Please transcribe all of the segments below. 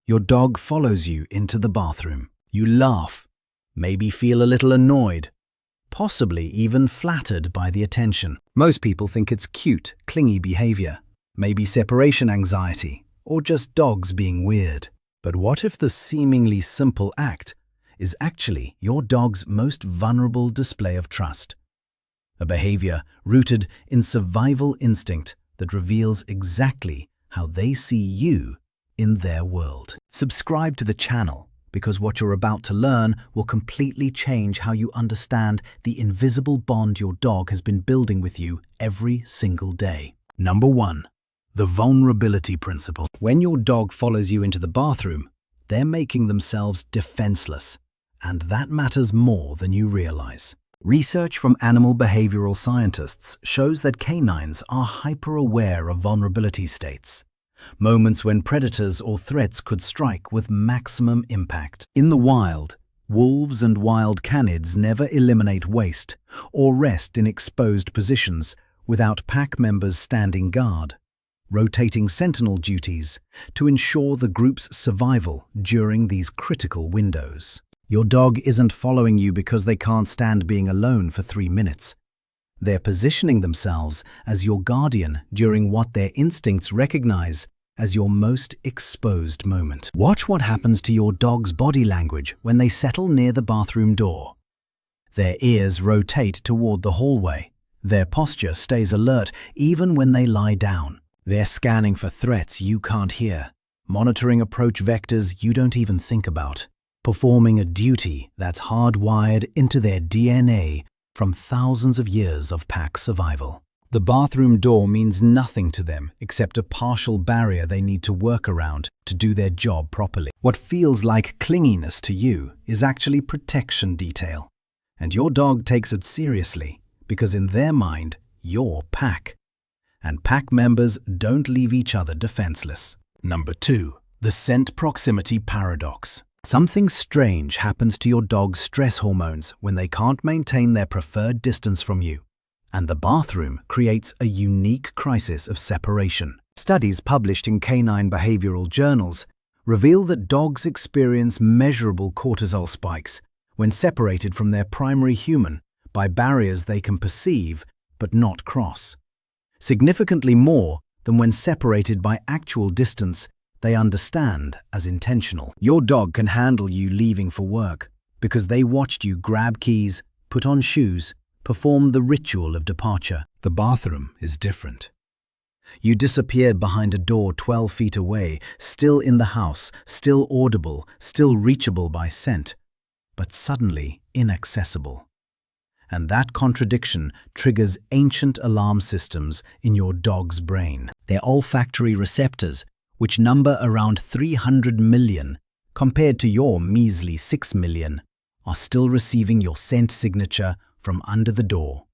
Your dog follows you into the bathroom. You laugh, maybe feel a little annoyed, possibly even flattered by the attention. Most people think it's cute, clingy behavior, maybe separation anxiety, or just dogs being weird. But what if the seemingly simple act is actually your dog's most vulnerable display of trust? A behavior rooted in survival instinct that reveals exactly how they see you in their world. Subscribe to the channel because what you're about to learn will completely change how you understand the invisible bond your dog has been building with you every single day. Number 1. The vulnerability principle. When your dog follows you into the bathroom, they're making themselves defenseless, and that matters more than you realize. Research from animal behavioral scientists shows that canines are hyper-aware of vulnerability states, moments when predators or threats could strike with maximum impact. In the wild, wolves and wild canids never eliminate waste or rest in exposed positions without pack members standing guard, rotating sentinel duties to ensure the group's survival during these critical windows. Your dog isn't following you because they can't stand being alone for 3 minutes. They're positioning themselves as your guardian during what their instincts recognize as your most exposed moment. Watch what happens to your dog's body language when they settle near the bathroom door. Their ears rotate toward the hallway. Their posture stays alert even when they lie down. They're scanning for threats you can't hear, monitoring approach vectors you don't even think about, performing a duty that's hardwired into their DNA from thousands of years of pack survival. The bathroom door means nothing to them except a partial barrier they need to work around to do their job properly. What feels like clinginess to you is actually protection detail, and your dog takes it seriously because in their mind, you're pack. And pack members don't leave each other defenseless. Number 2. The scent proximity paradox. Something strange happens to your dog's stress hormones when they can't maintain their preferred distance from you, and the bathroom creates a unique crisis of separation. Studies published in canine behavioral journals reveal that dogs experience measurable cortisol spikes when separated from their primary human by barriers they can perceive but not cross. Significantly more than when separated by actual distance they understand as intentional. Your dog can handle you leaving for work because they watched you grab keys, put on shoes, perform the ritual of departure. The bathroom is different. You disappeared behind a door 12 feet away, still in the house, still audible, still reachable by scent, but suddenly inaccessible. And that contradiction triggers ancient alarm systems in your dog's brain. Their olfactory receptors, which number around 300 million compared to your measly 6 million, are still receiving your scent signature from under the door,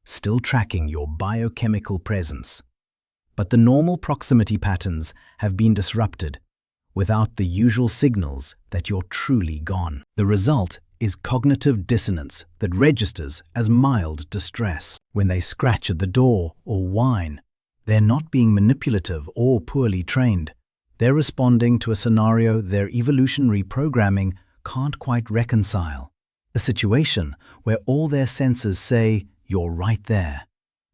still tracking your biochemical presence. But the normal proximity patterns have been disrupted without the usual signals that you're truly gone. The result is cognitive dissonance that registers as mild distress. When they scratch at the door or whine, they're not being manipulative or poorly trained. They're responding to a scenario their evolutionary programming can't quite reconcile. A situation where all their senses say, you're right there,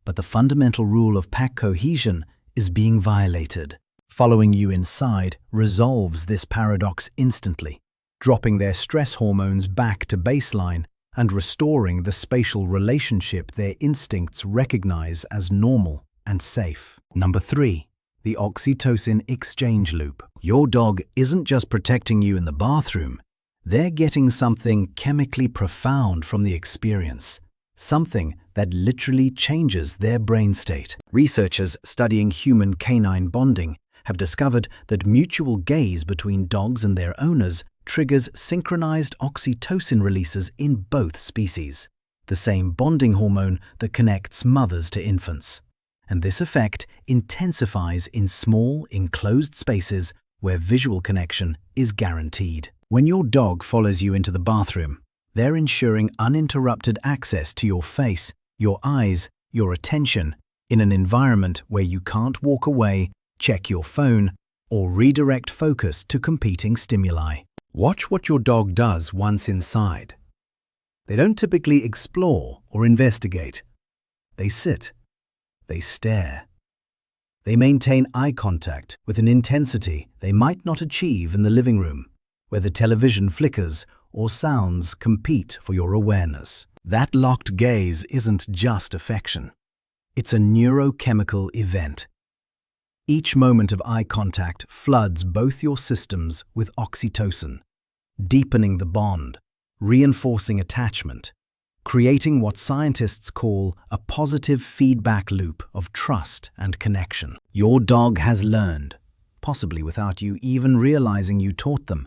but the fundamental rule of pack cohesion is being violated. Following you inside resolves this paradox instantly, dropping their stress hormones back to baseline and restoring the spatial relationship their instincts recognize as normal and safe. Number 3. The oxytocin exchange loop. Your dog isn't just protecting you in the bathroom, they're getting something chemically profound from the experience, something that literally changes their brain state. Researchers studying human-canine bonding have discovered that mutual gaze between dogs and their owners triggers synchronized oxytocin releases in both species, the same bonding hormone that connects mothers to infants. And this effect intensifies in small, enclosed spaces where visual connection is guaranteed. When your dog follows you into the bathroom, they're ensuring uninterrupted access to your face, your eyes, your attention, in an environment where you can't walk away, check your phone, or redirect focus to competing stimuli. Watch what your dog does once inside. They don't typically explore or investigate. They sit. They stare. They maintain eye contact with an intensity they might not achieve in the living room, where the television flickers or sounds compete for your awareness. That locked gaze isn't just affection. It's a neurochemical event. Each moment of eye contact floods both your systems with oxytocin, deepening the bond, reinforcing attachment, creating what scientists call a positive feedback loop of trust and connection. Your dog has learned, possibly without you even realizing you taught them,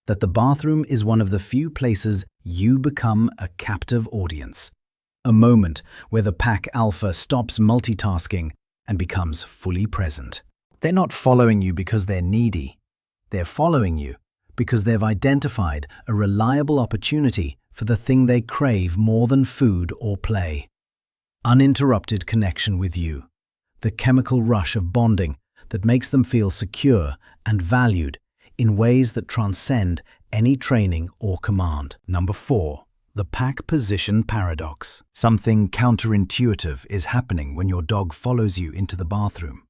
that the bathroom is one of the few places you become a captive audience. A moment where the pack alpha stops multitasking and becomes fully present. They're not following you because they're needy. They're following you because they've identified a reliable opportunity for the thing they crave more than food or play. Uninterrupted connection with you. The chemical rush of bonding that makes them feel secure and valued in ways that transcend any training or command. Number 4. The pack position paradox. Something counterintuitive is happening when your dog follows you into the bathroom.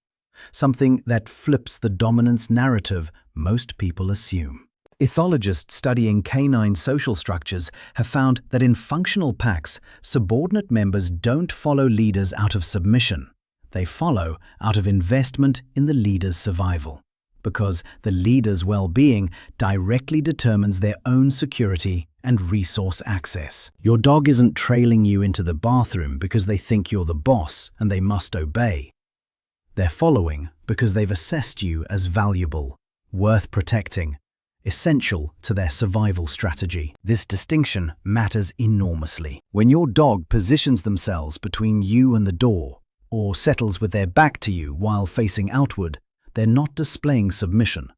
Something that flips the dominance narrative most people assume. Ethologists studying canine social structures have found that in functional packs, subordinate members don't follow leaders out of submission. They follow out of investment in the leader's survival, because the leader's well-being directly determines their own security and resource access. Your dog isn't trailing you into the bathroom because they think you're the boss and they must obey. They're following because they've assessed you as valuable, worth protecting, essential to their survival strategy. This distinction matters enormously. When your dog positions themselves between you and the door, or settles with their back to you while facing outward, they're not displaying submission.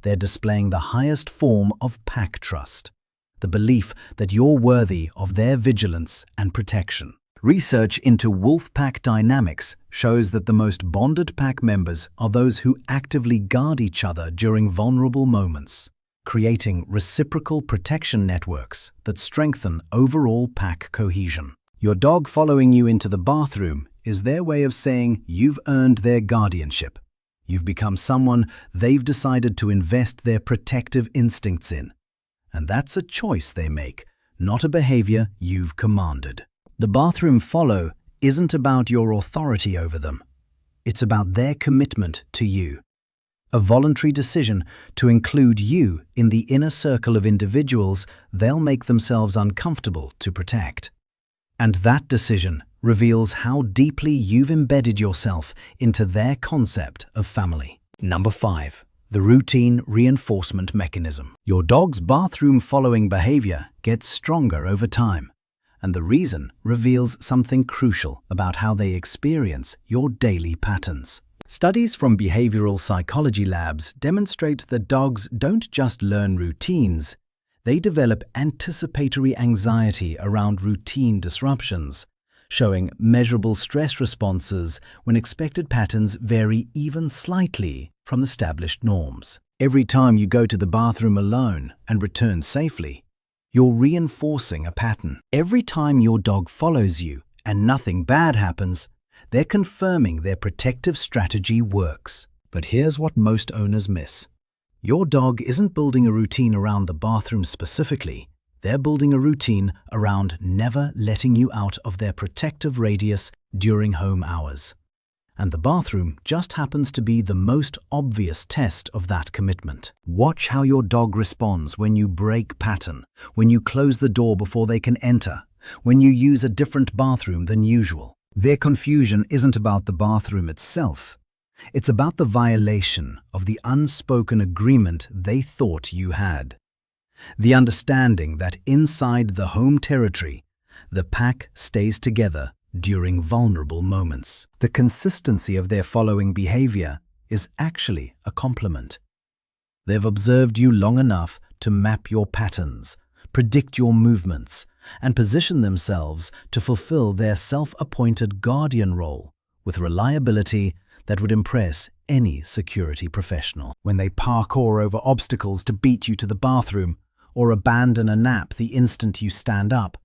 They're displaying the highest form of pack trust, the belief that you're worthy of their vigilance and protection. Research into wolf pack dynamics shows that the most bonded pack members are those who actively guard each other during vulnerable moments, creating reciprocal protection networks that strengthen overall pack cohesion. Your dog following you into the bathroom is their way of saying you've earned their guardianship. You've become someone they've decided to invest their protective instincts in. And that's a choice they make, not a behavior you've commanded. The bathroom follow isn't about your authority over them. It's about their commitment to you. A voluntary decision to include you in the inner circle of individuals they'll make themselves uncomfortable to protect. And that decision reveals how deeply you've embedded yourself into their concept of family. Number 5. The routine reinforcement mechanism. Your dog's bathroom following behavior gets stronger over time, and the reason reveals something crucial about how they experience your daily patterns. Studies from behavioral psychology labs demonstrate that dogs don't just learn routines, they develop anticipatory anxiety around routine disruptions, showing measurable stress responses when expected patterns vary even slightly from established norms. Every time you go to the bathroom alone and return safely, you're reinforcing a pattern. Every time your dog follows you and nothing bad happens, they're confirming their protective strategy works. But here's what most owners miss. Your dog isn't building a routine around the bathroom specifically. They're building a routine around never letting you out of their protective radius during home hours. And the bathroom just happens to be the most obvious test of that commitment. Watch how your dog responds when you break pattern, when you close the door before they can enter, when you use a different bathroom than usual. Their confusion isn't about the bathroom itself. It's about the violation of the unspoken agreement they thought you had. The understanding that inside the home territory, the pack stays together during vulnerable moments. The consistency of their following behavior is actually a compliment. They've observed you long enough to map your patterns, predict your movements, and position themselves to fulfill their self-appointed guardian role with reliability that would impress any security professional. When they parkour over obstacles to beat you to the bathroom, or abandon a nap the instant you stand up,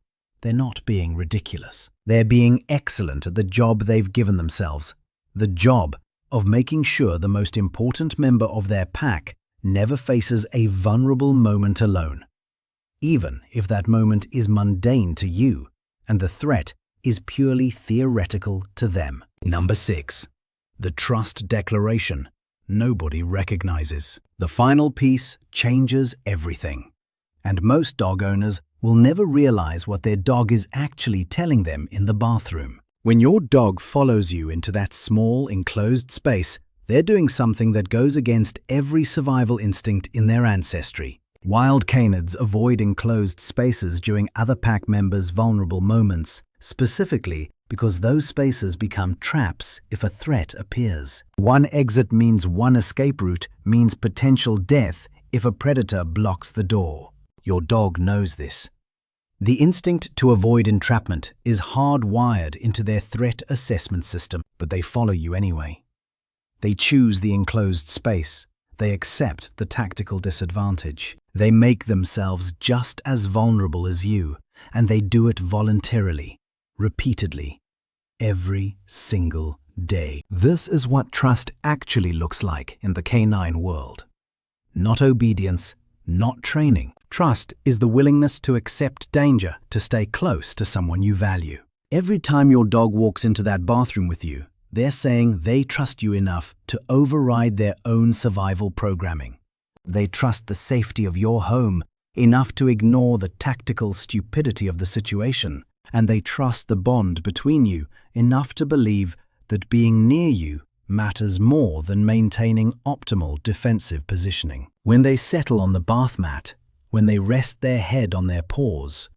they're not being ridiculous. They're being excellent at the job they've given themselves, the job of making sure the most important member of their pack never faces a vulnerable moment alone, even if that moment is mundane to you and the threat is purely theoretical to them. Number 6. The trust declaration nobody recognizes. The final piece changes everything, and most dog owners will never realize what their dog is actually telling them in the bathroom. When your dog follows you into that small, enclosed space, they're doing something that goes against every survival instinct in their ancestry. Wild canids avoid enclosed spaces during other pack members' vulnerable moments, specifically because those spaces become traps if a threat appears. One exit means one escape route means potential death if a predator blocks the door. Your dog knows this. The instinct to avoid entrapment is hardwired into their threat assessment system, but they follow you anyway. They choose the enclosed space. They accept the tactical disadvantage. They make themselves just as vulnerable as you, and they do it voluntarily, repeatedly, every single day. This is what trust actually looks like in the canine world. Not obedience, not training. Trust is the willingness to accept danger, to stay close to someone you value. Every time your dog walks into that bathroom with you, they're saying they trust you enough to override their own survival programming. They trust the safety of your home enough to ignore the tactical stupidity of the situation, and they trust the bond between you enough to believe that being near you matters more than maintaining optimal defensive positioning. When they settle on the bath mat, when they rest their head on their paws,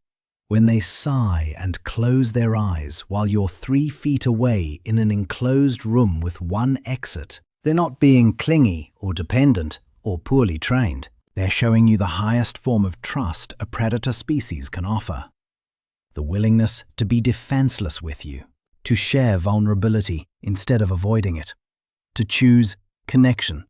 when they sigh and close their eyes while you're 3 feet away in an enclosed room with one exit, they're not being clingy or dependent or poorly trained. They're showing you the highest form of trust a predator species can offer. The willingness to be defenseless with you, to share vulnerability instead of avoiding it, to choose connection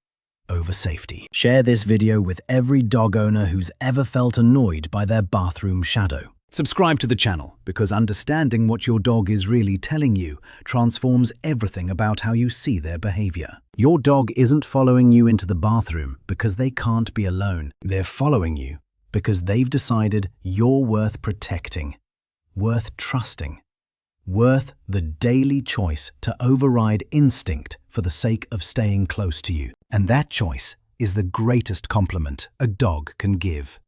over safety. Share this video with every dog owner who's ever felt annoyed by their bathroom shadow. Subscribe to the channel because understanding what your dog is really telling you transforms everything about how you see their behavior. Your dog isn't following you into the bathroom because they can't be alone. They're following you because they've decided you're worth protecting, worth trusting, worth the daily choice to override instinct for the sake of staying close to you. And that choice is the greatest compliment a dog can give.